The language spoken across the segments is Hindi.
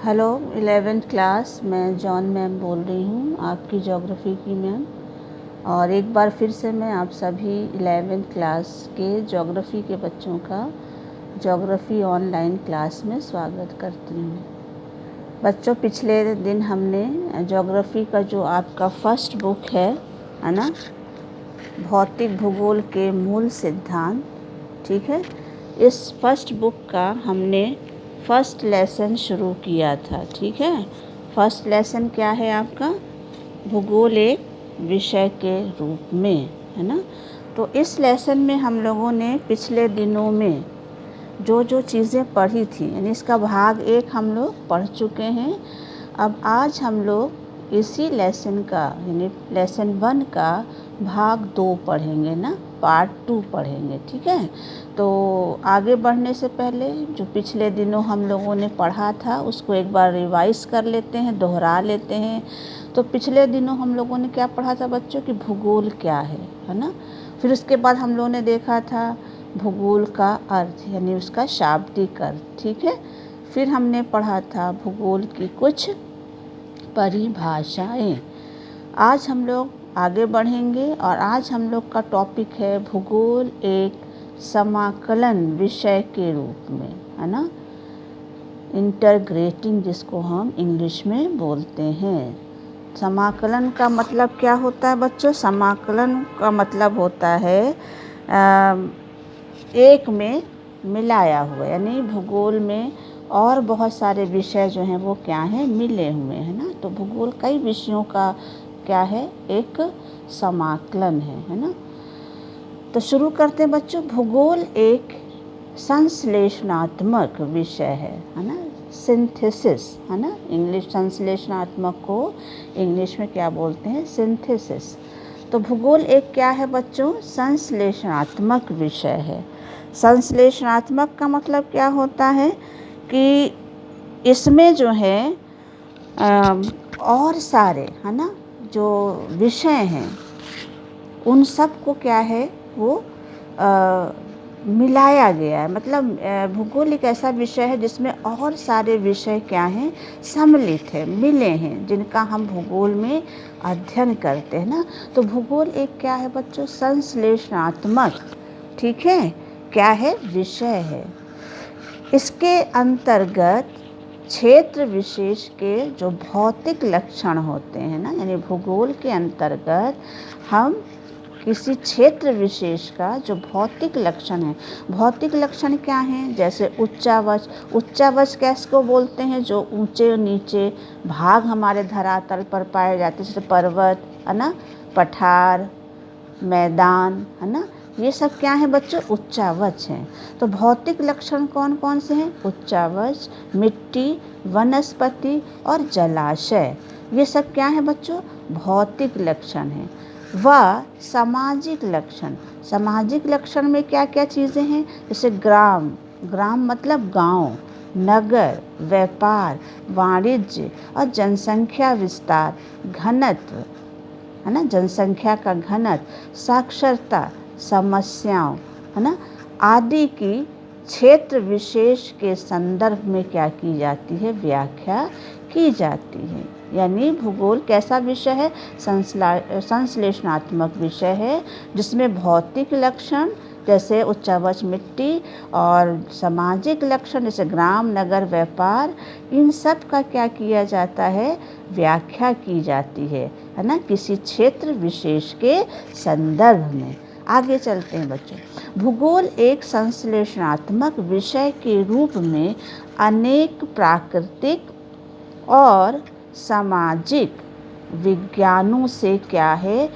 हेलो 11th क्लास, मैं जॉन मैम बोल रही हूँ, आपकी ज्योग्राफी की मैम। और एक बार फिर से मैं आप सभी 11th क्लास के ज्योग्राफी के बच्चों का ज्योग्राफी ऑनलाइन क्लास में स्वागत करती हूँ। बच्चों, पिछले दिन हमने ज्योग्राफी का जो आपका फर्स्ट बुक है ना, भौतिक भूगोल के मूल सिद्धांत, ठीक है, इस फर्स्ट बुक का हमने फर्स्ट लेसन शुरू किया था। ठीक है, फर्स्ट लेसन क्या है आपका? भूगोल एक विषय के रूप में, है ना। तो इस लेसन में हम लोगों ने पिछले दिनों में जो जो चीज़ें पढ़ी थी, यानी इसका भाग 1 हम लोग पढ़ चुके हैं। अब आज हम लोग इसी लेसन का, यानी लेसन 1 का भाग 2 पढ़ेंगे ना, पार्ट 2 पढ़ेंगे। ठीक है, तो आगे बढ़ने से पहले जो पिछले दिनों हम लोगों ने पढ़ा था उसको एक बार रिवाइज कर लेते हैं, दोहरा लेते हैं। तो पिछले दिनों हम लोगों ने क्या पढ़ा था बच्चों कि भूगोल क्या है ना। फिर उसके बाद हम लोगों ने देखा था भूगोल का अर्थ, यानी उसका शाब्दिक अर्थ। ठीक है, फिर हमने पढ़ा था भूगोल की कुछ परिभाषाएं। आज हम लोग आगे बढ़ेंगे और आज हम लोग का टॉपिक है भूगोल एक समाकलन विषय के रूप में, है ना, इंटरग्रेटिंग जिसको हम इंग्लिश में बोलते हैं। समाकलन का मतलब क्या होता है बच्चों? समाकलन का मतलब होता है एक में मिलाया हुआ, यानी भूगोल में और बहुत सारे विषय जो हैं वो क्या हैं, मिले हुए हैं ना। तो भूगोल कई विषयों का क्या है, एक समाकलन है ना। तो शुरू करते हैं बच्चों। भूगोल एक संश्लेषणात्मक विषय है ना, सिंथेसिस, है ना। इंग्लिश संश्लेषणात्मक को इंग्लिश में क्या बोलते हैं? सिंथेसिस। तो भूगोल एक क्या है बच्चों? संश्लेषणात्मक विषय है। संश्लेषणात्मक का मतलब क्या होता है कि इसमें जो है और सारे, है ना, जो विषय हैं उन सब को क्या है वो मिलाया गया है। मतलब भूगोल एक ऐसा विषय है जिसमें और सारे विषय क्या हैं, सम्मिलित है, मिले हैं, जिनका हम भूगोल में अध्ययन करते हैं ना। तो भूगोल एक क्या है बच्चों? संश्लेषणात्मक, ठीक है, क्या है, विषय है। इसके अंतर्गत क्षेत्र विशेष के जो भौतिक लक्षण होते हैं ना, यानी भूगोल के अंतर्गत हम किसी क्षेत्र विशेष का जो भौतिक लक्षण है, भौतिक लक्षण क्या हैं? जैसे उच्चावच। उच्चावच कैसको बोलते हैं? जो ऊंचे और नीचे भाग हमारे धरातल पर पाए जाते हैं, जैसे पर्वत, है ना, पठार, मैदान, है ना, ये सब क्या है बच्चों? उच्चावच हैं। तो भौतिक लक्षण कौन कौन से हैं? उच्चावच, मिट्टी, वनस्पति और जलाशय, ये सब क्या है बच्चों? भौतिक लक्षण हैं। व सामाजिक लक्षण, सामाजिक लक्षण में क्या क्या चीज़ें हैं? जैसे ग्राम, ग्राम मतलब गांव, नगर, व्यापार, वाणिज्य और जनसंख्या विस्तार, घनत्व, है ना, जनसंख्या का घनत्व, साक्षरता, समस्याओं, है ना, आदि की क्षेत्र विशेष के संदर्भ में क्या की जाती है? व्याख्या की जाती है। यानी भूगोल कैसा विषय है? संश्लेषणात्मक विषय है, जिसमें भौतिक लक्षण जैसे उच्चावच, मिट्टी, और सामाजिक लक्षण जैसे ग्राम, नगर, व्यापार, इन सब का क्या किया जाता है? व्याख्या की जाती है ना, किसी क्षेत्र विशेष के संदर्भ में। आगे चलते हैं बच्चों। भूगोल एक संश्लेषणात्मक विषय के रूप में अनेक प्राकृतिक और सामाजिक विज्ञानों से क्या है?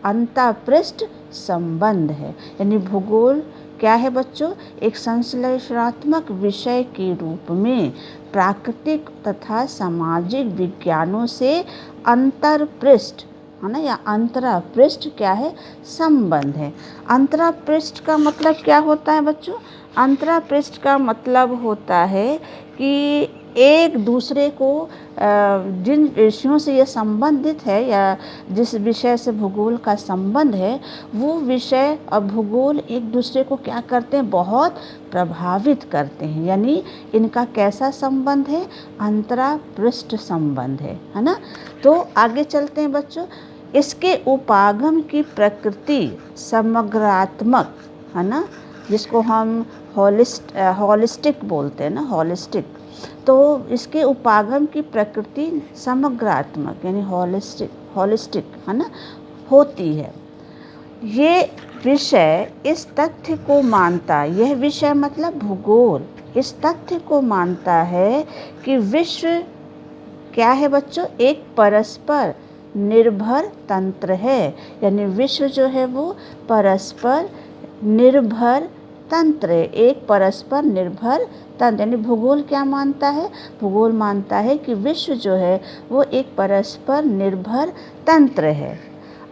अंतःपृष्ठ संबंध है। यानी भूगोल क्या है बच्चों? एक संश्लेषणात्मक विषय के रूप में प्राकृतिक तथा सामाजिक विज्ञानों से अंतःपृष्ठ, है ना, या अंतरापृष्ठ क्या है? संबंध है। अंतरापृष्ठ का मतलब क्या होता है बच्चों? अंतरापृष्ठ का मतलब होता है कि एक दूसरे को जिन विषयों से ये संबंधित है या जिस विषय से भूगोल का संबंध है, वो विषय और भूगोल एक दूसरे को क्या करते हैं, बहुत प्रभावित करते हैं। यानी इनका कैसा संबंध है, अंतरापृष्ठ संबंध है ना। तो आगे चलते हैं बच्चों। इसके उपागम की प्रकृति समग्रात्मक है ना, जिसको हम होलिस्टिक बोलते हैं ना, होलिस्टिक। तो इसके उपागम की प्रकृति समग्रात्मक यानी होलिस्टिक है ना होती है। ये विषय इस तथ्य को मानता, यह विषय मतलब भूगोल, इस तथ्य को मानता है कि विश्व क्या है बच्चों, एक परस्पर निर्भर तंत्र है। यानी विश्व जो है वो परस्पर निर्भर तंत्र है, एक परस्पर निर्भर तंत्र। यानी भूगोल क्या मानता है, भूगोल मानता है कि विश्व जो है वो एक परस्पर निर्भर तंत्र है।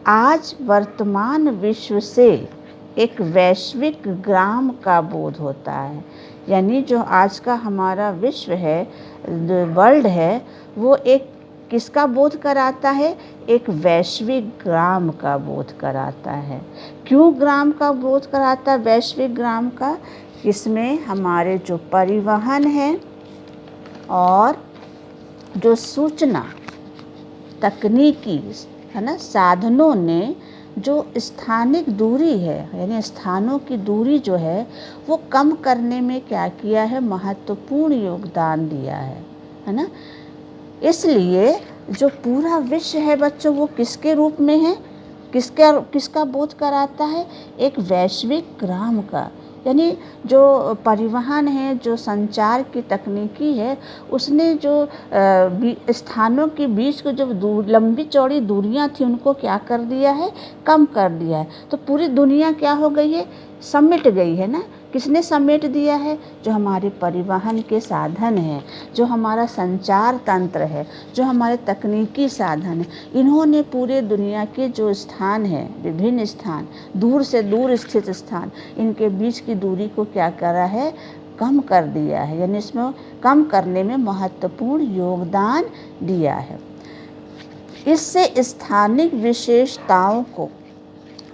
आज वर्तमान विश्व से एक वैश्विक ग्राम का बोध होता है। यानी जो आज का हमारा विश्व है, वर्ल्ड है, वो एक किसका बोध कराता है, एक वैश्विक ग्राम का बोध कराता है। क्यों ग्राम का बोध कराता है, वैश्विक ग्राम का? इसमें हमारे जो परिवहन है और जो सूचना तकनीकी है ना साधनों ने जो स्थानिक दूरी है, यानी स्थानों की दूरी जो है वो कम करने में क्या किया है, महत्वपूर्ण योगदान दिया है ना। इसलिए जो पूरा विश्व है बच्चों वो किसके रूप में है, किसका बोध कराता है, एक वैश्विक ग्राम का। यानी जो परिवहन है, जो संचार की तकनीकी है, उसने जो स्थानों के बीच को जो लंबी चौड़ी दूरियां थी उनको क्या कर दिया है, कम कर दिया है। तो पूरी दुनिया क्या हो गई है, समेट गई है ना। किसने समेट दिया है, जो हमारे परिवहन के साधन हैं, जो हमारा संचार तंत्र है, जो हमारे तकनीकी साधन है, इन्होंने पूरे दुनिया के जो स्थान हैं, विभिन्न स्थान, दूर से दूर स्थित स्थान, इनके बीच की दूरी को क्या करा है, कम कर दिया है। यानी इसमें कम करने में महत्वपूर्ण योगदान दिया है। इससे स्थानिक विशेषताओं को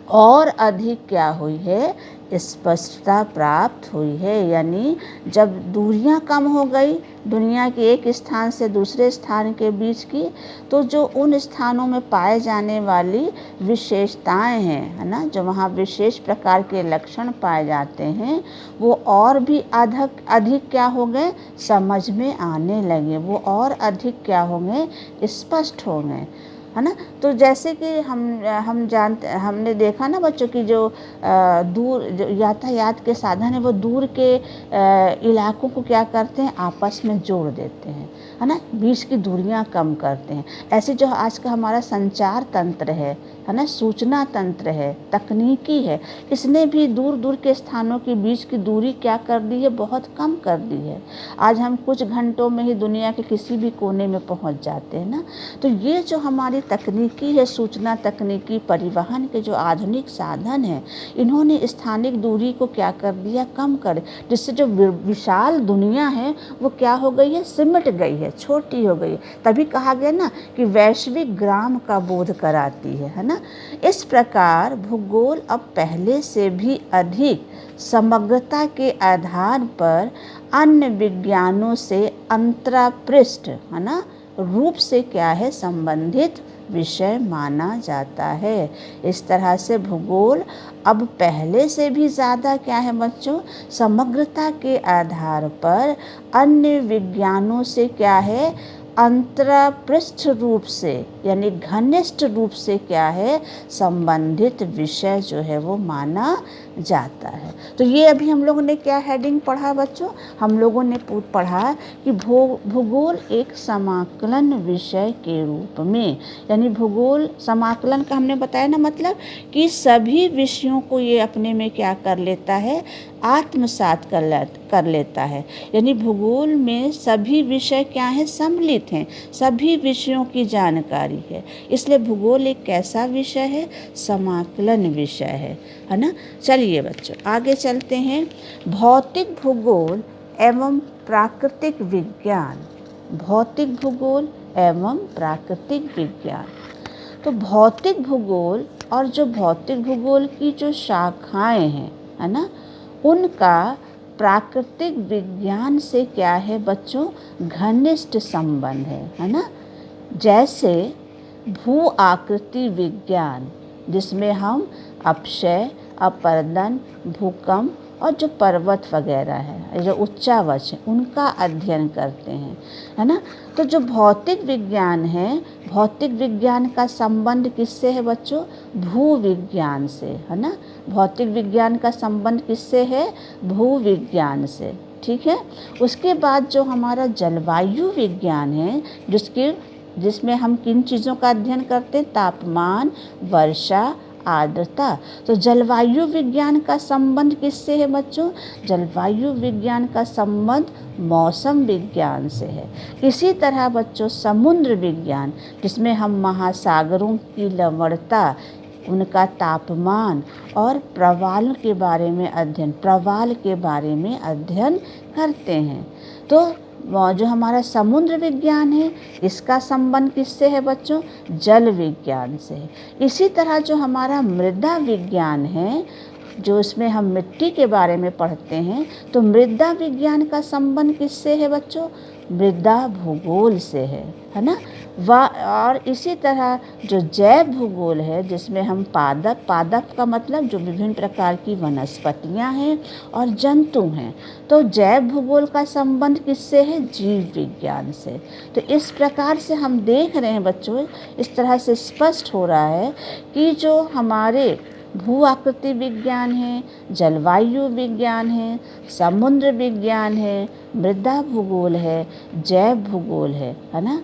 और अधिक क्या हुई है, स्पष्टता प्राप्त हुई है। यानी जब दूरियां कम हो गई दुनिया के एक स्थान से दूसरे स्थान के बीच की, तो जो उन स्थानों में पाए जाने वाली विशेषताएं हैं है ना, जो वहाँ विशेष प्रकार के लक्षण पाए जाते हैं, वो और भी अधिक क्या हो गए, समझ में आने लगे, वो और अधिक क्या हो गए, स्पष्ट हो गए है ना। तो जैसे कि हम जानते, हमने देखा ना बच्चों की जो दूर जो यातायात के साधन है वो दूर के इलाकों को क्या करते हैं, आपस में जोड़ देते हैं है ना, बीच की दूरियां कम करते हैं। ऐसे जो आज का हमारा संचार तंत्र है ना, सूचना तंत्र है, तकनीकी है, इसने भी दूर दूर के स्थानों के बीच की दूरी क्या कर दी है, बहुत कम कर दी है। आज हम कुछ घंटों में ही दुनिया के किसी भी कोने में पहुंच जाते हैं ना। तो ये जो हमारी तकनीकी है, सूचना तकनीकी, परिवहन के जो आधुनिक साधन हैं, इन्होंने स्थानिक दूरी को क्या कर दिया, कम कर, जिससे जो विशाल दुनिया है वो क्या हो गई है, सिमट गई है, छोटी हो गई है। तभी कहा गया ना कि वैश्विक ग्राम का बोध कराती है ना। इस प्रकार भूगोल अब पहले से भी अधिक समग्रता के आधार पर अन्य विज्ञानों से अंतरापृष्ठ है ना रूप से क्या है, संबंधित विषय माना जाता है। इस तरह से भूगोल अब पहले से भी ज़्यादा क्या है बच्चों, समग्रता के आधार पर अन्य विज्ञानों से क्या है, अंतरापृष्ठ रूप से यानी घनिष्ठ रूप से क्या है, संबंधित विषय जो है वो माना जाता है। तो ये अभी हम लोगों ने क्या हेडिंग पढ़ा बच्चों, हम लोगों ने पढ़ा कि भूगोल एक समाकलन विषय के रूप में, यानी भूगोल समाकलन का हमने बताया ना, मतलब कि सभी विषयों को ये अपने में क्या कर लेता है, आत्मसात कर लेता है। यानी भूगोल में सभी विषय क्या हैं, सम्मिलित हैं, सभी विषयों की जानकारी है। इसलिए भूगोल एक कैसा विषय है, समाकलन विषय है ना। चलिए बच्चों आगे चलते हैं। भौतिक भूगोल एवं प्राकृतिक विज्ञान भौतिक भूगोल एवं प्राकृतिक विज्ञान। तो भौतिक भूगोल और जो भौतिक भूगोल की जो शाखाएं हैं, है ना, उनका प्राकृतिक विज्ञान से क्या है बच्चों, घनिष्ठ संबंध है ना। जैसे भू आकृति विज्ञान, जिसमें हम अपक्षय, अपरदन, भूकंप और जो पर्वत वगैरह है, जो उच्चावच है, उनका अध्ययन करते हैं, है ना। तो जो भौतिक विज्ञान है, भौतिक विज्ञान का संबंध किससे है बच्चों, भू विज्ञान से, है ना। भौतिक विज्ञान का संबंध किससे है, भू विज्ञान से, ठीक है। उसके बाद जो हमारा जलवायु विज्ञान है, जिसमें हम किन चीज़ों का अध्ययन करते हैं, तापमान, वर्षा, आर्द्रता। तो जलवायु विज्ञान का संबंध किससे है बच्चों, जलवायु विज्ञान का संबंध मौसम विज्ञान से है। इसी तरह बच्चों समुद्र विज्ञान, जिसमें हम महासागरों की लवणता, उनका तापमान और प्रवाल के बारे में अध्ययन करते हैं। तो जो हमारा समुद्र विज्ञान है, इसका संबंध किससे है बच्चों, जल विज्ञान से है। इसी तरह जो हमारा मृदा विज्ञान है, जो इसमें हम मिट्टी के बारे में पढ़ते हैं, तो मृदा विज्ञान का संबंध किससे है बच्चों, मृदा भूगोल से है ना। और इसी तरह जो जैव भूगोल है, जिसमें हम पादप का मतलब जो विभिन्न प्रकार की वनस्पतियां हैं और जंतु हैं, तो जैव भूगोल का संबंध किससे है, जीव विज्ञान से। तो इस प्रकार से हम देख रहे हैं बच्चों, इस तरह से स्पष्ट हो रहा है कि जो हमारे भू आकृति विज्ञान है, जलवायु विज्ञान है, समुद्र विज्ञान है, मृदा भूगोल है, जैव भूगोल है ना,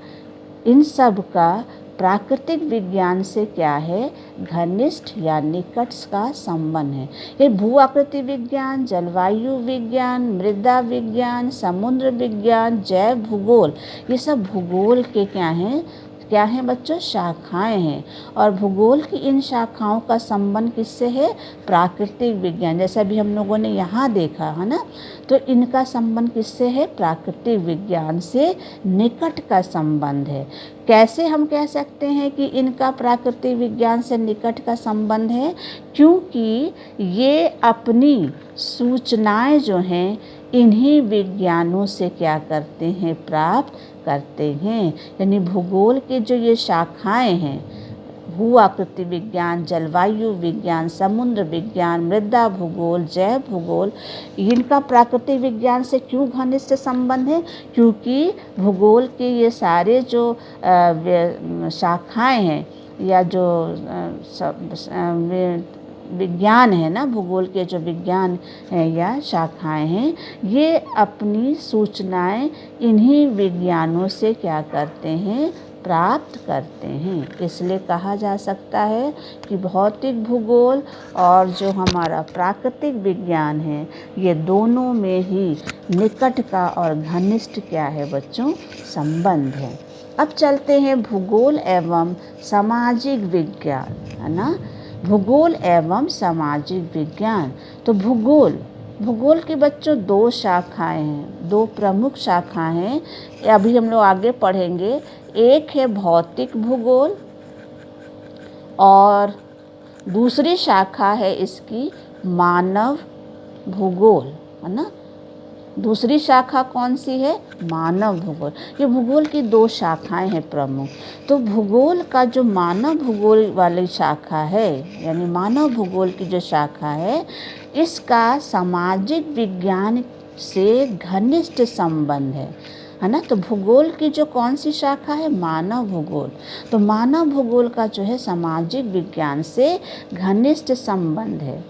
इन सब का प्राकृतिक विज्ञान से क्या है, घनिष्ठ या निकट का संबंध है। ये भू आकृति विज्ञान, जलवायु विज्ञान, मृदा विज्ञान, समुद्र विज्ञान, जैव भूगोल, ये सब भूगोल के क्या हैं बच्चों, शाखाएं हैं। और भूगोल की इन शाखाओं का संबंध किससे है, प्राकृतिक विज्ञान। जैसा भी हम लोगों ने यहाँ देखा है ना, तो इनका संबंध किससे है, प्राकृतिक विज्ञान से निकट का संबंध है। कैसे हम कह सकते हैं कि इनका प्राकृतिक विज्ञान से निकट का संबंध है, क्योंकि ये अपनी सूचनाएं जो हैं इन्हीं विज्ञानों से क्या करते हैं, प्राप्त करते हैं। यानी भूगोल के जो ये शाखाएं हैं, भू आकृति विज्ञान, जलवायु विज्ञान, समुद्र विज्ञान, मृदा भूगोल, जैव भूगोल, इनका प्राकृतिक विज्ञान से क्यों घनिष्ठ संबंध है, क्योंकि भूगोल के ये सारे जो शाखाएं हैं या जो विज्ञान है ना, भूगोल के जो विज्ञान है या शाखाएं हैं, ये अपनी सूचनाएं इन्हीं विज्ञानों से क्या करते हैं, प्राप्त करते हैं। इसलिए कहा जा सकता है कि भौतिक भूगोल और जो हमारा प्राकृतिक विज्ञान है, ये दोनों में ही निकट का और घनिष्ठ क्या है बच्चों, संबंध है। अब चलते हैं भूगोल एवं सामाजिक विज्ञान, है ना। भूगोल एवं सामाजिक विज्ञान। तो भूगोल के बच्चों दो शाखाएं हैं, दो प्रमुख शाखाएं हैं, अभी हम लोग आगे पढ़ेंगे। एक है भौतिक भूगोल और दूसरी शाखा है इसकी मानव भूगोल, है ना। दूसरी शाखा कौन सी है, मानव भूगोल। ये भूगोल की दो शाखाएं हैं प्रमुख। तो भूगोल का जो मानव भूगोल वाली शाखा है, यानी मानव भूगोल की जो शाखा है, इसका सामाजिक विज्ञान से घनिष्ठ संबंध है ना। तो भूगोल की जो कौन सी शाखा है, मानव भूगोल। तो मानव भूगोल का जो है सामाजिक विज्ञान से घनिष्ठ संबंध है।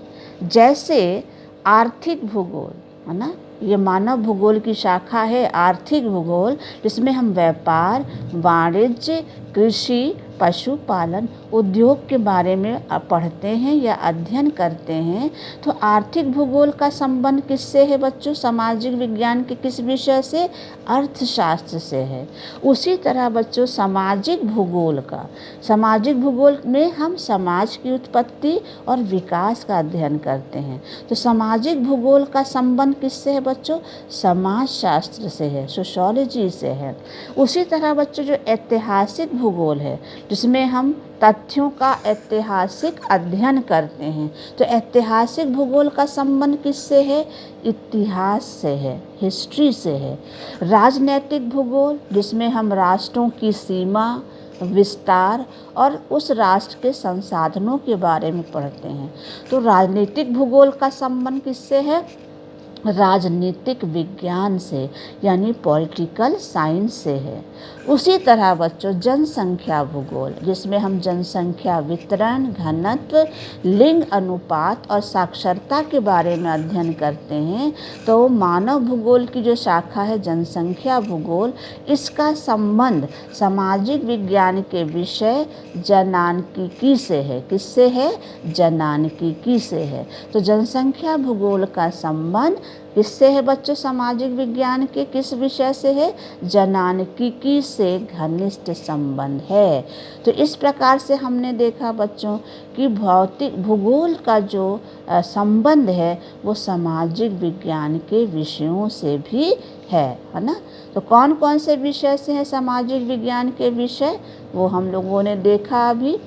जैसे आर्थिक भूगोल, है ना, ये मानव भूगोल की शाखा है आर्थिक भूगोल, जिसमें हम व्यापार, वाणिज्य, कृषि, पशुपालन उद्योग के बारे में पढ़ते हैं या अध्ययन करते हैं तो आर्थिक भूगोल का संबंध किससे है बच्चों? सामाजिक विज्ञान के किस विषय से? अर्थशास्त्र से है। उसी तरह बच्चों सामाजिक भूगोल में हम समाज की उत्पत्ति और विकास का अध्ययन करते हैं। तो सामाजिक भूगोल का संबंध किससे है बच्चों? समाजशास्त्र से है, सोशियोलॉजी से है। उसी तरह बच्चों जो ऐतिहासिक भूगोल है जिसमें हम तथ्यों का ऐतिहासिक अध्ययन करते हैं, तो ऐतिहासिक भूगोल का संबंध किससे है? इतिहास से है, हिस्ट्री से है। राजनैतिक भूगोल जिसमें हम राष्ट्रों की सीमा, विस्तार और उस राष्ट्र के संसाधनों के बारे में पढ़ते हैं। तो राजनीतिक भूगोल का संबंध किससे है? राजनीतिक विज्ञान से, यानी पॉलिटिकल साइंस से है। उसी तरह बच्चों जनसंख्या भूगोल जिसमें हम जनसंख्या वितरण, घनत्व, लिंग अनुपात और साक्षरता के बारे में अध्ययन करते हैं। तो मानव भूगोल की जो शाखा है जनसंख्या भूगोल, इसका संबंध सामाजिक विज्ञान के विषय जनांकिकी से है। किससे है? जनांकिकी से है। तो जनसंख्या भूगोल का संबंध किससे है बच्चों? सामाजिक विज्ञान के किस विषय से है? जनांकिकी से घनिष्ठ संबंध है। तो इस प्रकार से हमने देखा बच्चों कि भौतिक भूगोल का जो संबंध है वो सामाजिक विज्ञान के विषयों से भी है ना। तो कौन कौन से विषय से है सामाजिक विज्ञान के विषय? वो हम लोगों ने देखा अभी।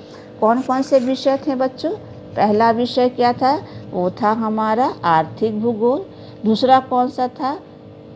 कौन कौन से विषय थे बच्चों? पहला विषय क्या था? वो था हमारा आर्थिक भूगोल। दूसरा कौन सा था?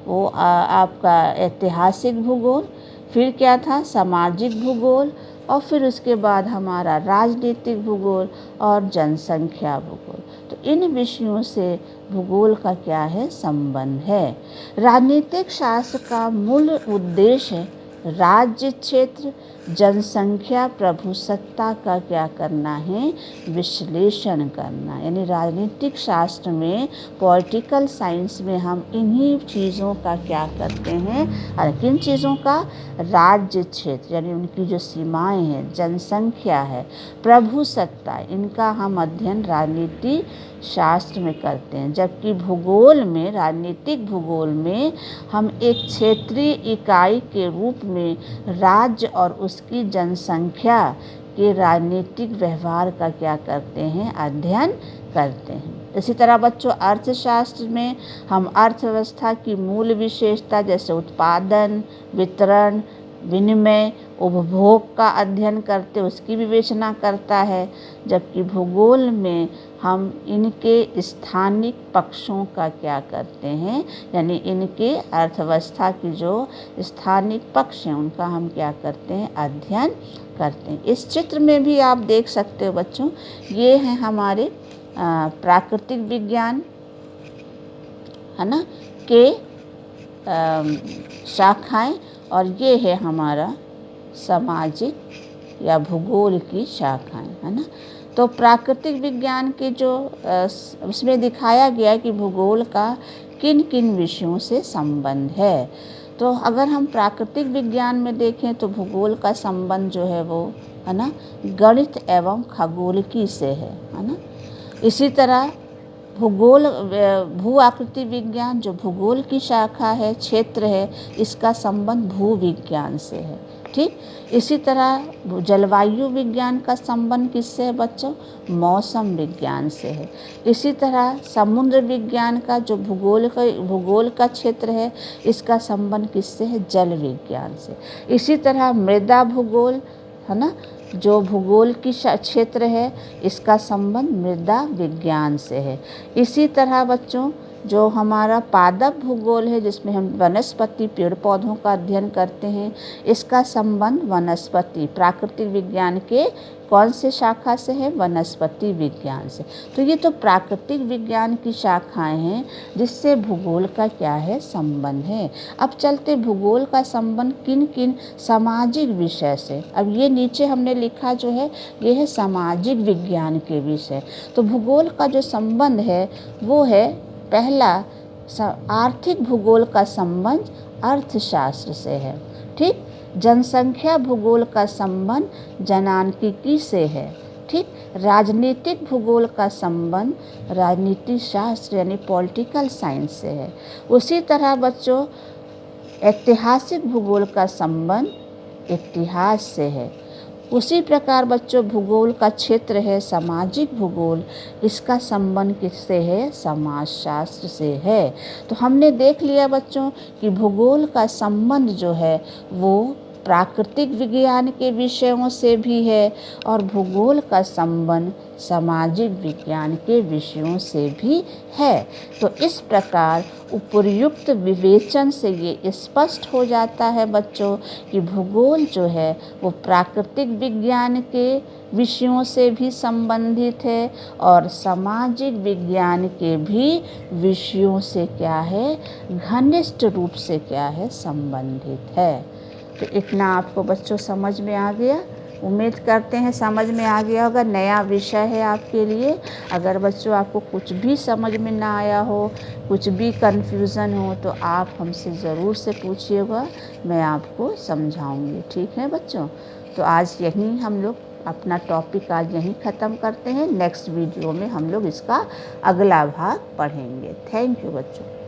वो आपका ऐतिहासिक भूगोल। फिर क्या था? सामाजिक भूगोल। और फिर उसके बाद हमारा राजनीतिक भूगोल और जनसंख्या भूगोल। तो इन विषयों से भूगोल का क्या है? संबंध है। राजनीतिक शास्त्र का मूल उद्देश्य है राज्य, क्षेत्र, जनसंख्या, प्रभुसत्ता का क्या करना है? विश्लेषण करना। यानी राजनीतिक शास्त्र में, पॉलिटिकल साइंस में हम इन्हीं चीज़ों का क्या करते हैं? और किन चीज़ों का? राज्य, क्षेत्र यानी उनकी जो सीमाएं हैं, जनसंख्या है, प्रभुसत्ता, इनका हम अध्ययन राजनीति शास्त्र में करते हैं। जबकि भूगोल में, राजनीतिक भूगोल में हम एक क्षेत्रीय इकाई के रूप में राज्य और उसकी जनसंख्या के राजनीतिक व्यवहार का क्या करते हैं? अध्ययन करते हैं। इसी तरह बच्चों अर्थशास्त्र में हम अर्थव्यवस्था की मूल विशेषता जैसे उत्पादन, वितरण, विनिमय, उपभोग का अध्ययन करते, उसकी विवेचना करता है। जबकि भूगोल में हम इनके स्थानिक पक्षों का क्या करते हैं? यानी इनके अर्थव्यवस्था की जो स्थानिक पक्ष हैं उनका हम क्या करते हैं? अध्ययन करते हैं। इस चित्र में भी आप देख सकते हो बच्चों, ये हैं हमारे प्राकृतिक विज्ञान है ना के शाखाएं, और ये है हमारा सामाजिक या भूगोल की शाखाएं है ना। तो प्राकृतिक विज्ञान के जो उसमें दिखाया गया कि भूगोल का किन किन विषयों से संबंध है। तो अगर हम प्राकृतिक विज्ञान में देखें तो भूगोल का संबंध जो है वो है ना गणित एवं खगोलिकी से है ना। इसी तरह भूगोल भू आकृति विज्ञान जो भूगोल की शाखा है, क्षेत्र है, इसका संबंध भू विज्ञान से है। ठीक, इसी तरह जलवायु विज्ञान का संबंध किससे है बच्चों? मौसम विज्ञान से है। इसी तरह समुद्र विज्ञान का जो भूगोल का क्षेत्र है, इसका संबंध किससे है? जल विज्ञान से। इसी तरह मृदा भूगोल है ना, जो भूगोल की क्षेत्र है, इसका संबंध मृदा विज्ञान से है। इसी तरह बच्चों जो हमारा पादप भूगोल है, जिसमें हम वनस्पति पेड़ पौधों का अध्ययन करते हैं, इसका संबंध वनस्पति प्राकृतिक विज्ञान के कौन से शाखा से है? वनस्पति विज्ञान से। तो ये तो प्राकृतिक विज्ञान की शाखाएं हैं जिससे भूगोल का क्या है? संबंध है। अब चलते भूगोल का संबंध किन किन सामाजिक विषय से। अब ये नीचे हमने लिखा जो है ये है सामाजिक विज्ञान के विषय। तो भूगोल का जो संबंध है वो है पहला आर्थिक भूगोल का संबंध अर्थशास्त्र से है। ठीक, जनसंख्या भूगोल का संबंध जनांकिकी से है। ठीक, राजनीतिक भूगोल का संबंध राजनीति शास्त्र यानी पॉलिटिकल साइंस से है। उसी तरह बच्चों ऐतिहासिक भूगोल का संबंध इतिहास से है। उसी प्रकार बच्चों भूगोल का क्षेत्र है सामाजिक भूगोल, इसका संबंध किससे है? समाजशास्त्र से है। तो हमने देख लिया बच्चों कि भूगोल का संबंध जो है वो प्राकृतिक विज्ञान के विषयों से भी है और भूगोल का संबंध सामाजिक विज्ञान के विषयों से भी है। तो इस प्रकार उपर्युक्त विवेचन से ये स्पष्ट हो जाता है बच्चों कि भूगोल जो है वो प्राकृतिक विज्ञान के विषयों से भी संबंधित है और सामाजिक विज्ञान के भी विषयों से क्या है? घनिष्ठ रूप से क्या है? संबंधित है। तो इतना आपको बच्चों समझ में आ गया। उम्मीद करते हैं समझ में आ गया होगा। नया विषय है आपके लिए। अगर बच्चों आपको कुछ भी समझ में ना आया हो, कुछ भी कन्फ्यूज़न हो तो आप हमसे ज़रूर से पूछिएगा, मैं आपको समझाऊंगी। ठीक है बच्चों, तो आज यहीं हम लोग अपना टॉपिक आज यहीं ख़त्म करते हैं। नेक्स्ट वीडियो में हम लोग इसका अगला भाग पढ़ेंगे। थैंक यू बच्चों।